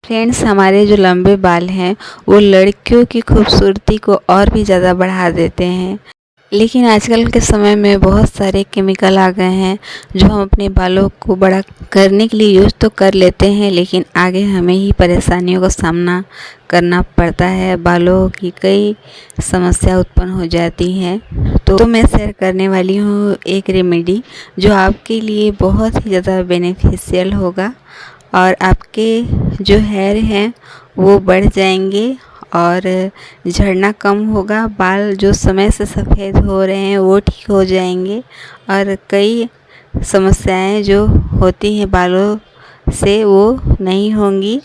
Friends, हमारे जो लंबे बाल हैं वो लड़कियों की खूबसूरती को और भी ज़्यादा बढ़ा देते हैं। लेकिन आजकल के समय में बहुत सारे केमिकल आ गए हैं जो हम अपने बालों को बड़ा करने के लिए यूज़ तो कर लेते हैं, लेकिन आगे हमें ही परेशानियों का सामना करना पड़ता है। बालों की कई समस्या उत्पन्न हो जाती हैं। तो मैं शेयर करने वाली हूँ एक रेमेडी जो आपके लिए बहुत ही ज़्यादा बेनिफिशियल होगा और आपके जो हेयर हैं वो बढ़ जाएंगे और झड़ना कम होगा। बाल जो समय से सफ़ेद हो रहे हैं वो ठीक हो जाएंगे और कई समस्याएं जो होती हैं बालों से वो नहीं होंगी।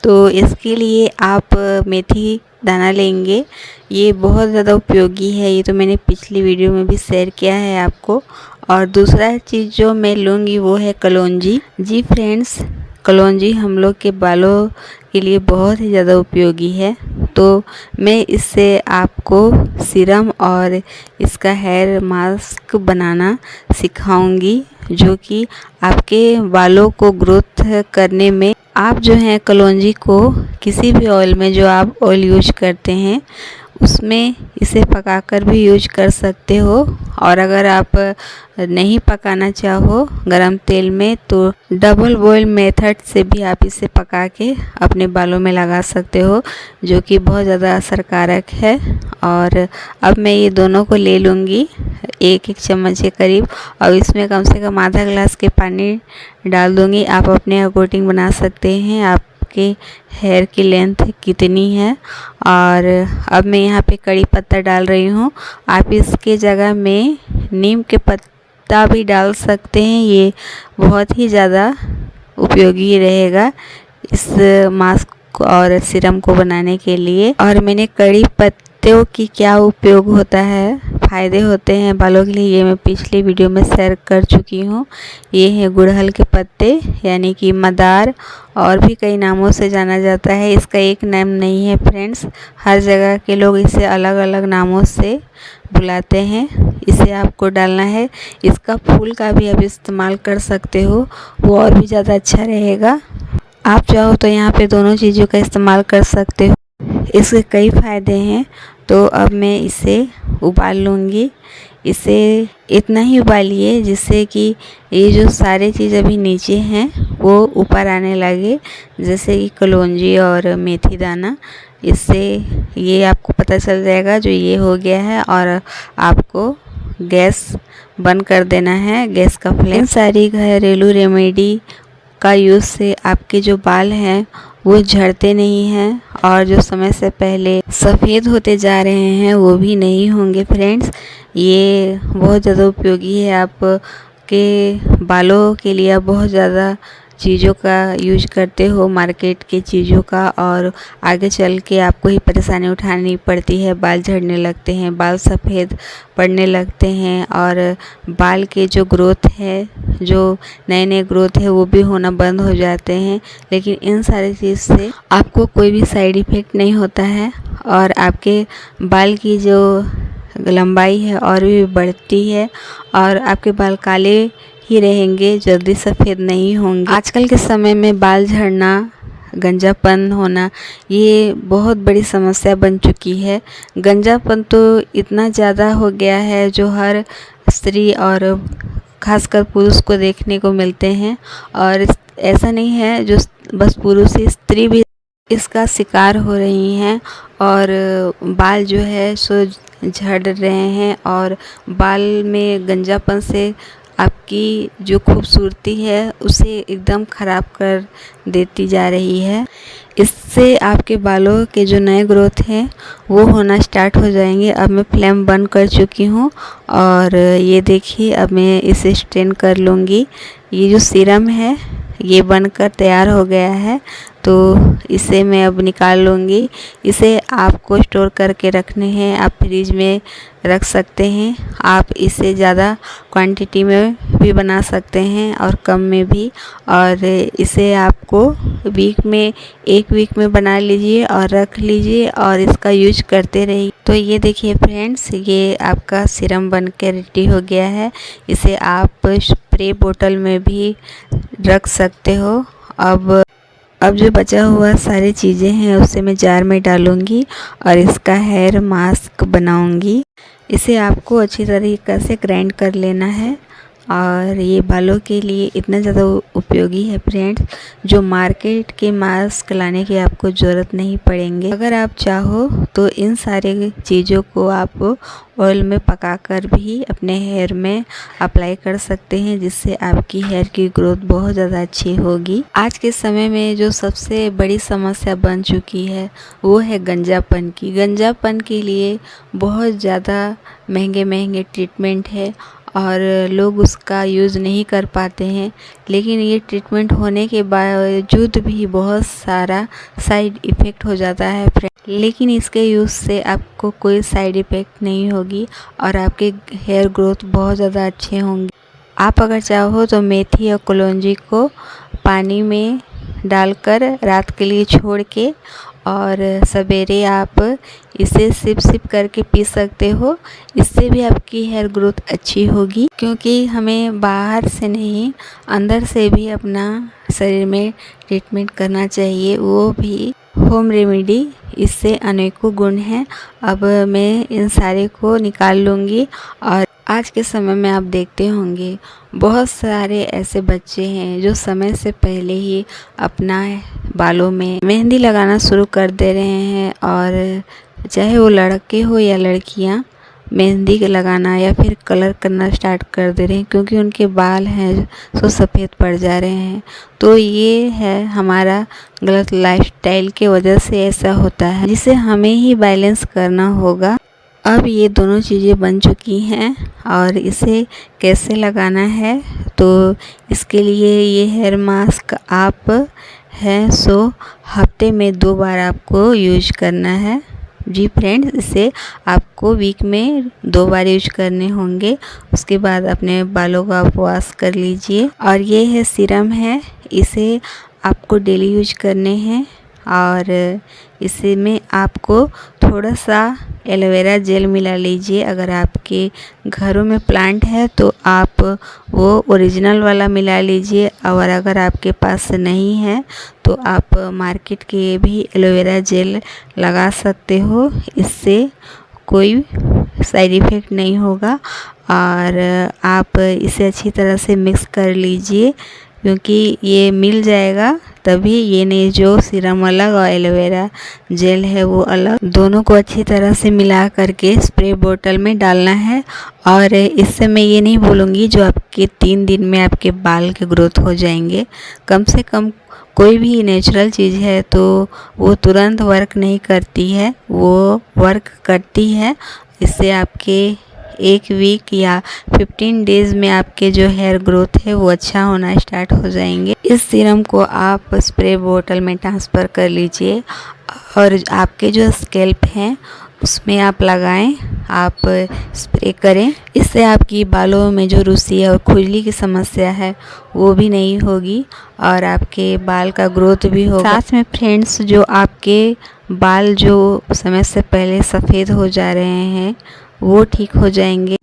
तो इसके लिए आप मेथी दाना लेंगे। ये बहुत ज़्यादा उपयोगी है, ये तो मैंने पिछली वीडियो में भी शेयर किया है आपको। और दूसरा चीज़ जो मैं लूँगी वो है कलौंजी। जी फ्रेंड्स, कलौंजी हम लोग के बालों के लिए बहुत ही ज़्यादा उपयोगी है। तो मैं इससे आपको सीरम और इसका हेयर मास्क बनाना सिखाऊंगी जो कि आपके बालों को ग्रोथ करने में आप जो है कलौंजी को किसी भी ऑयल में जो आप ऑयल यूज करते हैं उसमें इसे पकाकर भी यूज कर सकते हो। और अगर आप नहीं पकाना चाहो गरम तेल में तो डबल बॉयल मेथड से भी आप इसे पका के अपने बालों में लगा सकते हो, जो कि बहुत ज़्यादा असरकारक है। और अब मैं ये दोनों को ले लूँगी एक एक चम्मच के करीब और इसमें कम से कम आधा गिलास के पानी डाल दूँगी। आप अपने अकॉर्डिंग बना सकते हैं आपके हेयर की लेंथ कितनी है। और अब मैं यहाँ पे कड़ी पत्ता डाल रही हूँ। आप इसके जगह में नीम के पत्ता भी डाल सकते हैं, ये बहुत ही ज़्यादा उपयोगी रहेगा इस मास्क और सीरम को बनाने के लिए। और मैंने कड़ी पत्तों की क्या उपयोग होता है, फ़ायदे होते हैं बालों के लिए, ये मैं पिछली वीडियो में शेयर कर चुकी हूँ। ये है गुड़हल के पत्ते यानी कि मदार, और भी कई नामों से जाना जाता है। इसका एक नाम नहीं है फ्रेंड्स, हर जगह के लोग इसे अलग अलग नामों से बुलाते हैं। इसे आपको डालना है। इसका फूल का भी आप इस्तेमाल कर सकते हो, वो और भी ज़्यादा अच्छा रहेगा। आप चाहो तो यहाँ पे दोनों चीज़ों का इस्तेमाल कर सकते हो, इसके कई फ़ायदे हैं। तो अब मैं इसे उबाल लूँगी। इसे इतना ही उबालिए जिससे कि ये जो सारे चीज़ अभी नीचे हैं वो ऊपर आने लगे, जैसे कि कलौंजी और मेथी दाना। इससे ये आपको पता चल जाएगा जो ये हो गया है और आपको गैस बंद कर देना है, गैस का फ्लेम। सारी घरेलू रेमेडी का यूज़ से आपके जो बाल हैं वो झड़ते नहीं हैं और जो समय से पहले सफ़ेद होते जा रहे हैं वो भी नहीं होंगे फ्रेंड्स। ये बहुत ज़्यादा उपयोगी है आपके बालों के लिए। आप बहुत ज़्यादा चीज़ों का यूज करते हो, मार्केट के चीज़ों का, और आगे चल के आपको ही परेशानी उठानी पड़ती है। बाल झड़ने लगते हैं, बाल सफ़ेद पड़ने लगते हैं और बाल के जो ग्रोथ है, जो नए नए ग्रोथ है वो भी होना बंद हो जाते हैं। लेकिन इन सारी चीज़ से आपको कोई भी साइड इफ़ेक्ट नहीं होता है और आपके बाल की जो लंबाई है और भी बढ़ती है और आपके बाल काले ही रहेंगे, जल्दी सफ़ेद नहीं होंगे। आजकल के समय में बाल झड़ना, गंजापन होना ये बहुत बड़ी समस्या बन चुकी है। गंजापन तो इतना ज़्यादा हो गया है जो हर स्त्री और खासकर पुरुष को देखने को मिलते हैं। और ऐसा नहीं है जो बस पुरुष ही, स्त्री भी इसका शिकार हो रही हैं और बाल जो है सो झड़ रहे हैं और बाल में गंजापन से आपकी जो खूबसूरती है उसे एकदम ख़राब कर देती जा रही है। इससे आपके बालों के जो नए ग्रोथ हैं वो होना स्टार्ट हो जाएंगे। अब मैं फ्लेम बंद कर चुकी हूँ और ये देखिए अब मैं इसे स्ट्रेन कर लूँगी। ये जो सीरम है ये बनकर तैयार हो गया है, तो इसे मैं अब निकाल लूँगी। इसे आपको स्टोर करके रखने हैं, आप फ्रिज में रख सकते हैं। आप इसे ज़्यादा क्वांटिटी में भी बना सकते हैं और कम में भी। और इसे आपको एक वीक में बना लीजिए और रख लीजिए और इसका यूज करते रहिए। तो ये देखिए फ्रेंड्स, ये आपका सीरम बन के रेडी हो गया है। इसे आप स्प्रे बोतल में भी रख सकते हो। अब अब जो बचा हुआ सारी चीज़ें हैं उसे मैं जार में डालूँगी और इसका हेयर मास्क बनाऊँगी। इसे आपको अच्छी तरीक़े से ग्राइंड कर लेना है और ये बालों के लिए इतना ज़्यादा उपयोगी है फ्रेंड्स, जो मार्केट के मास्क लाने की आपको ज़रूरत नहीं पड़ेंगे। अगर आप चाहो तो इन सारे चीज़ों को आप ऑयल में पकाकर भी अपने हेयर में अप्लाई कर सकते हैं, जिससे आपकी हेयर की ग्रोथ बहुत ज़्यादा अच्छी होगी। आज के समय में जो सबसे बड़ी समस्या बन चुकी है वो है गंजापन की। गंजापन के लिए बहुत ज़्यादा महंगे ट्रीटमेंट है और लोग उसका यूज़ नहीं कर पाते हैं, लेकिन ये ट्रीटमेंट होने के बावजूद भी बहुत सारा साइड इफ़ेक्ट हो जाता है लेकिन इसके यूज़ से आपको कोई साइड इफ़ेक्ट नहीं होगी और आपके हेयर ग्रोथ बहुत ज़्यादा अच्छे होंगे। आप अगर चाहो तो मेथी और कलौंजी को पानी में डालकर रात के लिए छोड़ के और सवेरे आप इसे सिप करके पी सकते हो। इससे भी आपकी हेयर ग्रोथ अच्छी होगी, क्योंकि हमें बाहर से नहीं अंदर से भी अपना शरीर में ट्रीटमेंट करना चाहिए, वो भी होम रेमेडी। इससे अनेकों गुण हैं। अब मैं इन सारे को निकाल लूँगी। और आज के समय में आप देखते होंगे बहुत सारे ऐसे बच्चे हैं जो समय से पहले ही अपना बालों में मेहंदी लगाना शुरू कर दे रहे हैं, और चाहे वो लड़के हो या लड़कियां, मेहंदी लगाना या फिर कलर करना स्टार्ट कर दे रहे हैं, क्योंकि उनके बाल हैं सो सफ़ेद पड़ जा रहे हैं। तो ये है हमारा गलत लाइफस्टाइल के वजह से ऐसा होता है, जिसे हमें ही बैलेंस करना होगा। अब ये दोनों चीज़ें बन चुकी हैं और इसे कैसे लगाना है, तो इसके लिए ये हेयर मास्क आप है सो हफ्ते में 2 बार आपको यूज करना है। जी फ्रेंड्स, इसे आपको वीक में 2 बार यूज करने होंगे। उसके बाद अपने बालों को आप वॉश कर लीजिए। और ये है सीरम है, इसे आपको डेली यूज करने हैं और इसमें आपको थोड़ा सा एलोवेरा जेल मिला लीजिए। अगर आपके घरों में प्लांट है तो आप वो ओरिजिनल वाला मिला लीजिए, और अगर आपके पास नहीं है तो आप मार्केट के भी एलोवेरा जेल लगा सकते हो। इससे कोई साइड इफ़ेक्ट नहीं होगा और आप इसे अच्छी तरह से मिक्स कर लीजिए, क्योंकि ये मिल जाएगा तभी, ये नहीं जो सीरम अलग और एलोवेरा जेल है वो अलग। दोनों को अच्छी तरह से मिला करके स्प्रे बोतल में डालना है। और इससे मैं ये नहीं बोलूँगी जो आपके 3 दिन में आपके बाल के ग्रोथ हो जाएंगे। कम से कम कोई भी नेचुरल चीज़ है तो वो तुरंत वर्क नहीं करती है, वो वर्क करती है। इससे आपके 1 वीक या 15 डेज़ में आपके जो हेयर ग्रोथ है वो अच्छा होना स्टार्ट हो जाएंगे। इस सीरम को आप स्प्रे बोतल में ट्रांसफ़र कर लीजिए और आपके जो स्कैल्प हैं उसमें आप लगाएं, आप स्प्रे करें। इससे आपकी बालों में जो रुसी और खुजली की समस्या है वो भी नहीं होगी और आपके बाल का ग्रोथ भी होगा। साथ में फ्रेंड्स, जो आपके बाल जो समय से पहले सफ़ेद हो जा रहे हैं वो ठीक हो जाएंगे।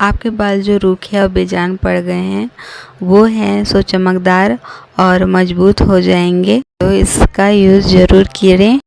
आपके बाल जो रूखे और बेजान पड़ गए हैं वो हैं सो चमकदार और मजबूत हो जाएंगे। तो इसका यूज़ ज़रूर करें।